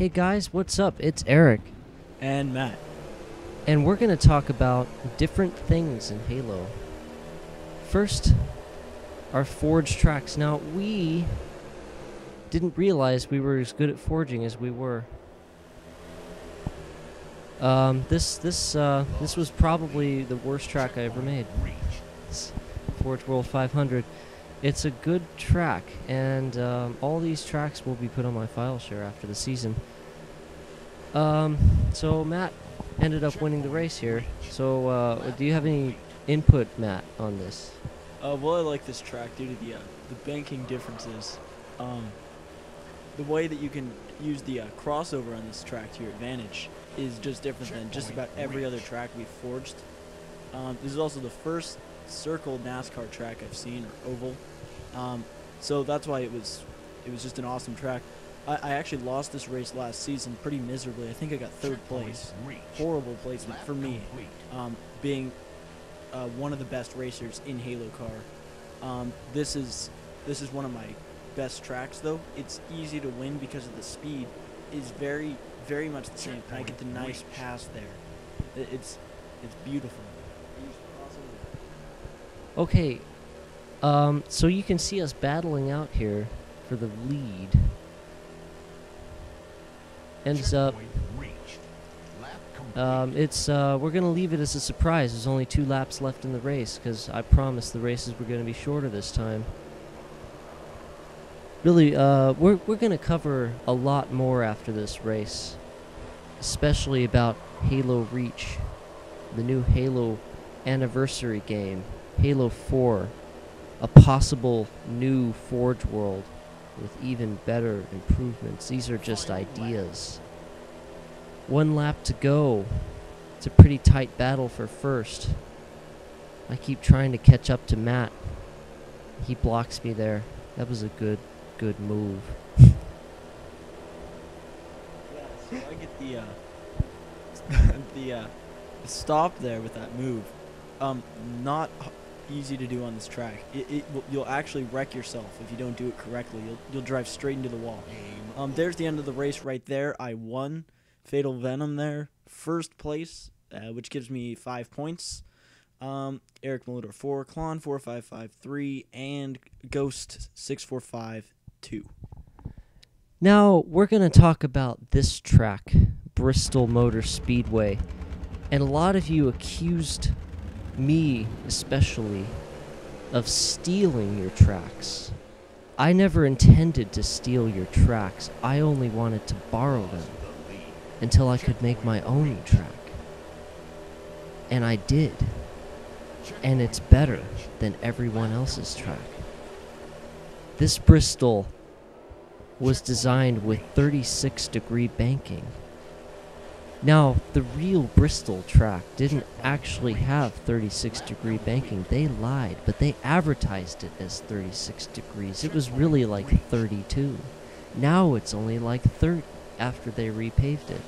Hey guys, what's up? It's Eric, And Matt. and we're going to talk about different things in Halo. First, our forge tracks. Now, we didn't realize we were as good at forging as we were. This was probably the worst track I ever made. It's Forge World 500. It's a good track, and all these tracks will be put on my file share after the season. So Matt ended up winning the race here. So do you have any input, Matt, on this? Well, I like this track due to the banking differences. The way that you can use the crossover on this track to your advantage is just different than just about every other track we've forged. This is also the first circle NASCAR track I've seen, or oval. So that's why it was just an awesome track. I actually lost this race last season pretty miserably. I think I got third place. Horrible placement for me, being one of the best racers in Halo car. This is one of my best tracks, though. It's easy to win because of the speed is very, very much the same. And I get the nice pass there. It's beautiful. Okay, so you can see us battling out here for the lead. Ends up, we're gonna leave it as a surprise. There's only 2 laps left in the race, because I promised the races were gonna be shorter this time. Really, we're gonna cover a lot more after this race, especially about Halo Reach, the new Halo anniversary game, Halo 4, a possible new Forge world with even better improvements. These are just ideas. 1 lap to go. It's a pretty tight battle for first. I keep trying to catch up to Matt. He blocks me there. That was a good move. Yeah, so I get the stop there with that move. Not easy to do on this track. You'll actually wreck yourself if you don't do it correctly. You'll drive straight into the wall. There's the end of the race right there. I won. Fatal Venom there, first place, which gives me 5 points. erikmulidor 4, Klon 4553, and Ghost 6452. Now, we're going to talk about this track, Bristol Motor Speedway. And a lot of you accused me, especially, of stealing your tracks. I never intended to steal your tracks. I only wanted to borrow them until I could make my own track. And I did. And it's better than everyone else's track. This Bristol was designed with 36-degree banking. Now, the real Bristol track didn't actually have 36-degree banking. They lied, but they advertised it as 36 degrees. It was really like 32. Now it's only like 30 after they repaved it.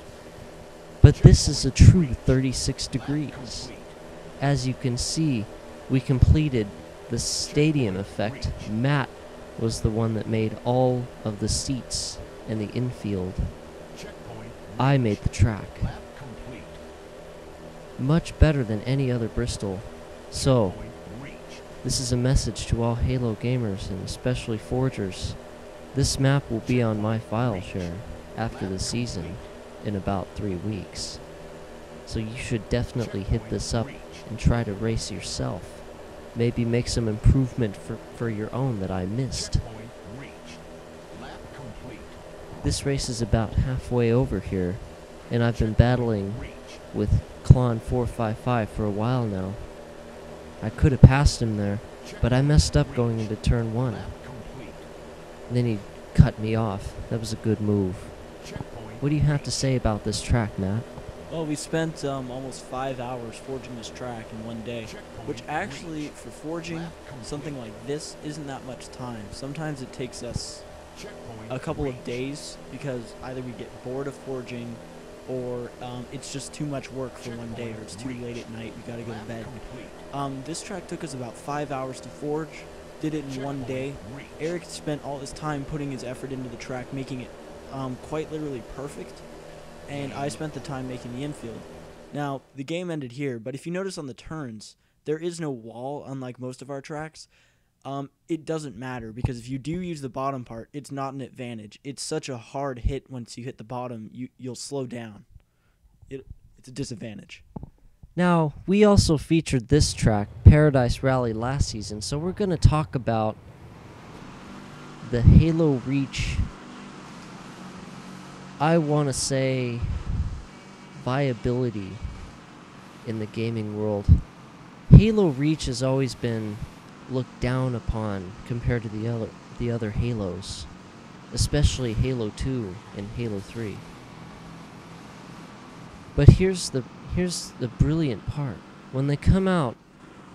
But this is a true 36 degrees. As you can see, we completed the stadium effect. Matt was the one that made all of the seats and the infield. I made the track. Much better than any other Bristol. So, this is a message to all Halo gamers and especially forgers. This map will be on my file share after the season in about 3 weeks. So you should definitely hit this up and try to race yourself. Maybe make some improvement for your own that I missed. This race is about halfway over here, and I've been battling with Klon 455 for a while now. I could have passed him there, but I messed up going into turn 1. And then he cut me off. That was a good move. What do you have to say about this track, Matt? Well, we spent almost 5 hours forging this track in one day, which actually, for forging something like this, isn't that much time. Sometimes it takes us a couple of days because either we get bored of forging or it's just too much work for one day, or it's too late at night, we gotta go to bed. This track took us about 5 hours to forge, did it in one day. Eric spent all his time putting his effort into the track, making it quite literally perfect, and I spent the time making the infield. Now, the game ended here, but if you notice on the turns, there is no wall, unlike most of our tracks. It doesn't matter, because if you do use the bottom part, it's not an advantage. It's such a hard hit once you hit the bottom, you'll slow down. It's a disadvantage. Now, we also featured this track, Paradise Rally, last season, so we're going to talk about the Halo Reach, I want to say, viability in the gaming world. Halo Reach has always been looked down upon compared to the other Halos, especially Halo 2 and Halo 3. But here's the brilliant part. When they come out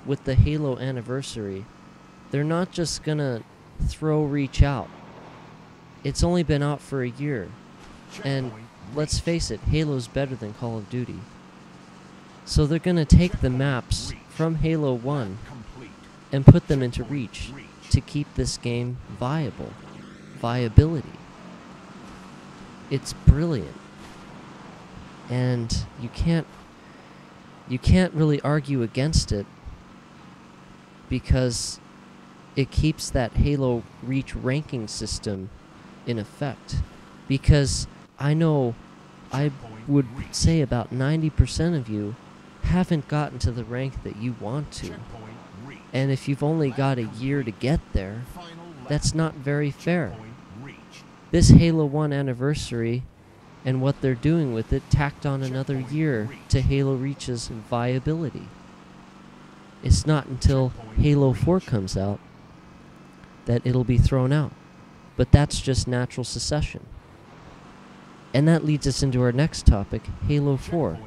with the Halo anniversary, they're not just gonna throw Reach out. It's only been out for a year, and let's face it, Halo's better than Call of Duty. So they're gonna take the maps from Halo 1 and put them into Reach to keep this game viable. Viability. It's brilliant. And you can't really argue against it, because it keeps that Halo Reach ranking system in effect. Because I know I would say about 90% of you haven't gotten to the rank that you want to. And if you've only got a year to get there, that's not very fair. This Halo 1 anniversary and what they're doing with it tacked on another year to Halo Reach's viability. It's not until Halo 4 comes out that it'll be thrown out. But that's just natural succession. And that leads us into our next topic, Halo 4,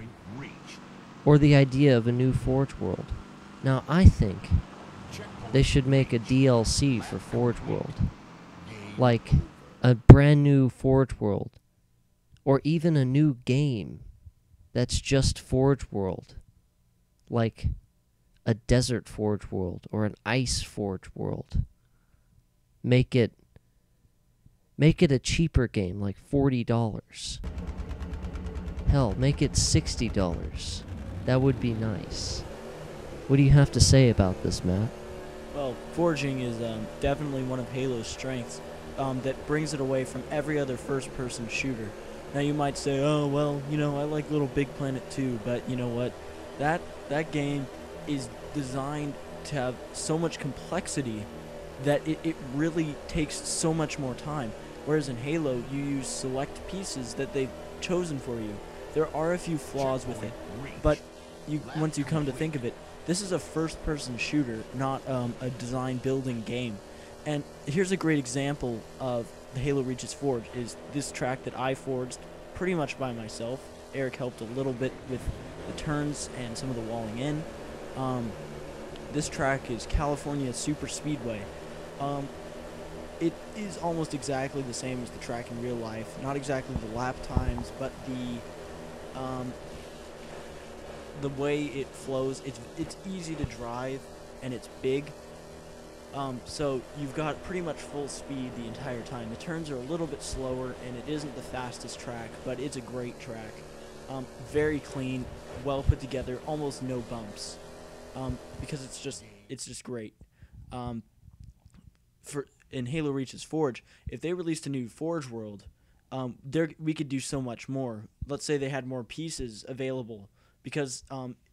or the idea of a new Forge World. Now, I think they should make a DLC for Forge World, like a brand new Forge World, or even a new game that's just Forge World, like a Desert Forge World or an Ice Forge World. Make it a cheaper game, like $40. Hell, make it $60. That would be nice. What do you have to say about this, Matt? Well, forging is definitely one of Halo's strengths that brings it away from every other first-person shooter. Now you might say, oh, well, you know, I like Little Big Planet too, but you know what? That game is designed to have so much complexity that it really takes so much more time. Whereas in Halo, you use select pieces that they've chosen for you. There are a few flaws with it, but once you come to think of it, this is a first-person shooter, not a design-building game. And here's a great example of the Halo Reach's Forge, is this track that I forged pretty much by myself. Eric helped a little bit with the turns and some of the walling in. This track is California Super Speedway. It is almost exactly the same as the track in real life. Not exactly the lap times, but the way it flows. It's easy to drive, and it's big. So you've got pretty much full speed the entire time. The turns are a little bit slower, and it isn't the fastest track, but it's a great track. Very clean, well put together, almost no bumps, because it's just great. In Halo Reach's Forge, if they released a new Forge World, we could do so much more. Let's say they had more pieces available, because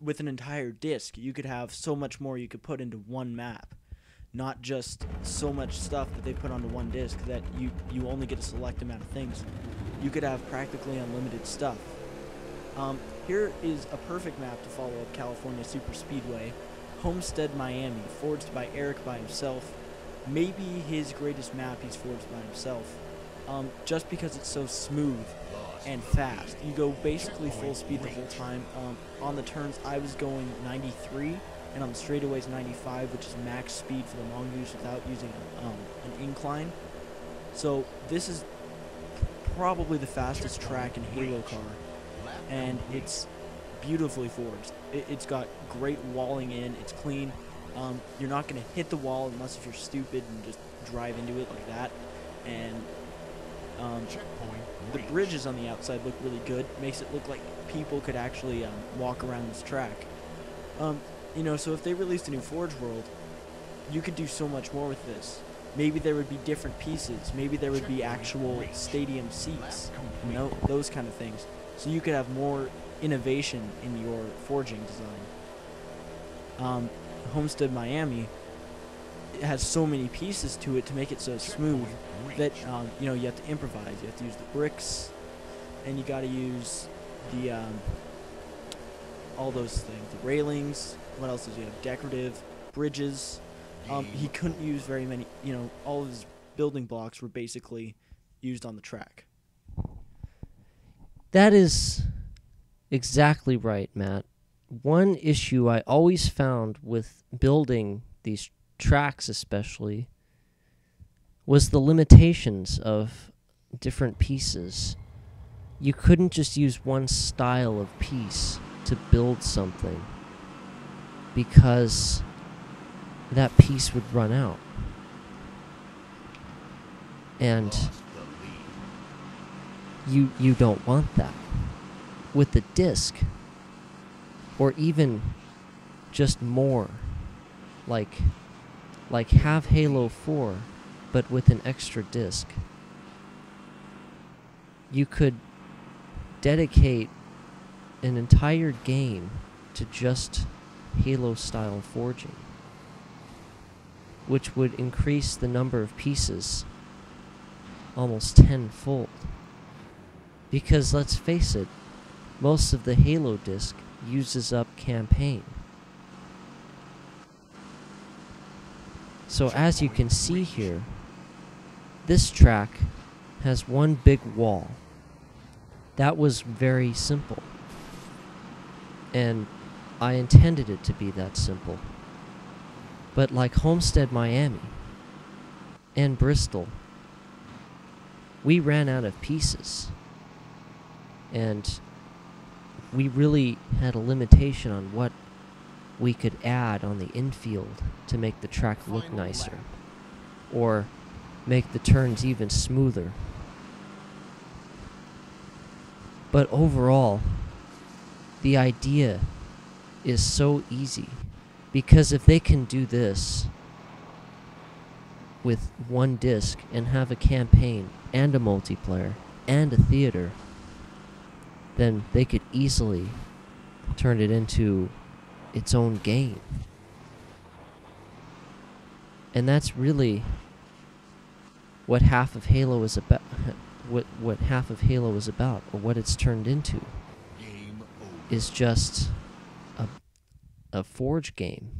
with an entire disc, you could have so much more you could put into one map. Not just so much stuff that they put onto one disc that you only get a select amount of things. You could have practically unlimited stuff. Here is a perfect map to follow up California Super Speedway. Homestead, Miami, forged by Eric by himself. Maybe his greatest map he's forged by himself. Just because it's so smooth and fast. You go basically full speed the whole time. On the turns, I was going 93. And on the straightaways 95, which is max speed for the long use without using an incline. So this is probably the fastest track in Halo car, and it's beautifully forged. It's got great walling in, it's clean. You're not going to hit the wall unless if you're stupid and just drive into it like that. And The bridges on the outside look really good. Makes it look like people could actually walk around this track. You know, so if they released a new Forge World, you could do so much more with this. Maybe there would be different pieces. Maybe there would be actual stadium seats. You know, those kind of things. So you could have more innovation in your forging design. Homestead Miami, it has so many pieces to it to make it so smooth that you know, you have to improvise. You have to use the bricks, and you got to use the all those things, the railings. What else does he have? Decorative bridges. He couldn't use very many. You know, all of his building blocks were basically used on the track. That is exactly right, Matt. One issue I always found with building these tracks especially was the limitations of different pieces. You couldn't just use one style of piece to build something because that piece would run out. And you don't want that. With the disc, or even just more, like have Halo 4, but with an extra disc. You could dedicate an entire game to just Halo-style forging, which would increase the number of pieces almost tenfold. Because let's face it, most of the Halo disc uses up campaign. So as you can see here, this track has one big wall. That was very simple. And I intended it to be that simple. But like Homestead Miami and Bristol, we ran out of pieces. And we really had a limitation on what we could add on the infield to make the track look nicer, or make the turns even smoother. But overall, the idea is so easy, because if they can do this with one disc and have a campaign and a multiplayer and a theater, then they could easily turn it into its own game. And that's really what half of Halo is about. What half of Halo is about, or what it's turned into, is just a Forge game.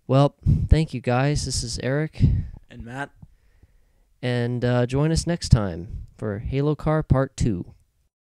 Well, thank you guys. This is Eric And Matt. and join us next time for Halo Car Part 2.